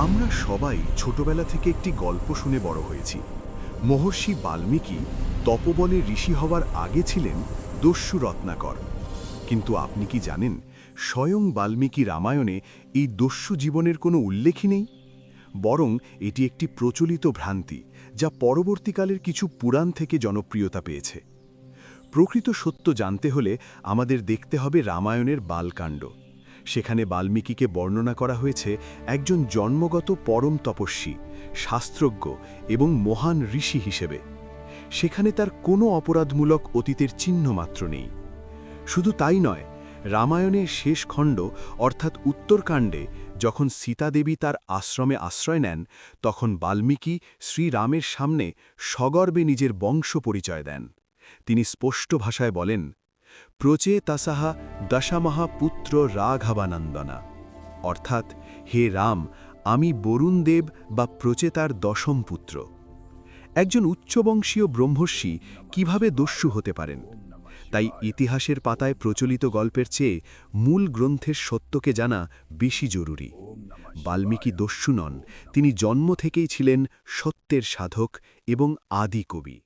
আমরা সবাই ছোটবেলা থেকে একটি গল্প শুনে বড় হয়েছি। মহর্ষি বাল্মীকি তপবনে ঋষি হওয়ার আগে ছিলেন দস্যু রত্নাকর। কিন্তু আপনি কি জানেন, স্বয়ং বাল্মীকি রামায়ণে এই দস্যু জীবনের কোনো উল্লেখই নেই? বরং এটি একটি প্রচলিত ভ্রান্তি, যা পরবর্তীকালের কিছু পুরাণ থেকে জনপ্রিয়তা পেয়েছে। প্রকৃত সত্য জানতে হলে আমাদের দেখতে হবে রামায়ণের বালকাণ্ড। সেখানে বাল্মীকিকে বর্ণনা করা হয়েছে একজন জন্মগত পরম তপস্বী, শাস্ত্রজ্ঞ এবং মহান ঋষি হিসেবে। সেখানে তার কোনো অপরাধমূলক অতীতের চিহ্ন মাত্র নেই। শুধু তাই নয়, রামায়ণের শেষ খণ্ড অর্থাৎ উত্তরকাণ্ডে যখন সীতাদেবী তার আশ্রমে আশ্রয় নেন, তখন বাল্মীকি শ্রীরামের সামনে সগর্বে নিজের বংশ পরিচয় দেন। তিনি স্পষ্ট ভাষায় বলেন, প্রচে তাসাহা দশামহা পুত্র রাঘবানন্দনা, অর্থাৎ হে রাম, আমি বরুণদেব বা প্রচেতার দশম পুত্র। একজন উচ্চবংশীয় ব্রহ্মর্ষি কিভাবে দস্যু হতে পারেন? তাই ইতিহাসের পাতায় প্রচলিত গল্পের চেয়ে মূল গ্রন্থের সত্যকে জানা বেশি জরুরি। বাল্মীকি দস্যু নন, তিনি জন্ম থেকেই ছিলেন সত্যের সাধক এবং আদি কবি।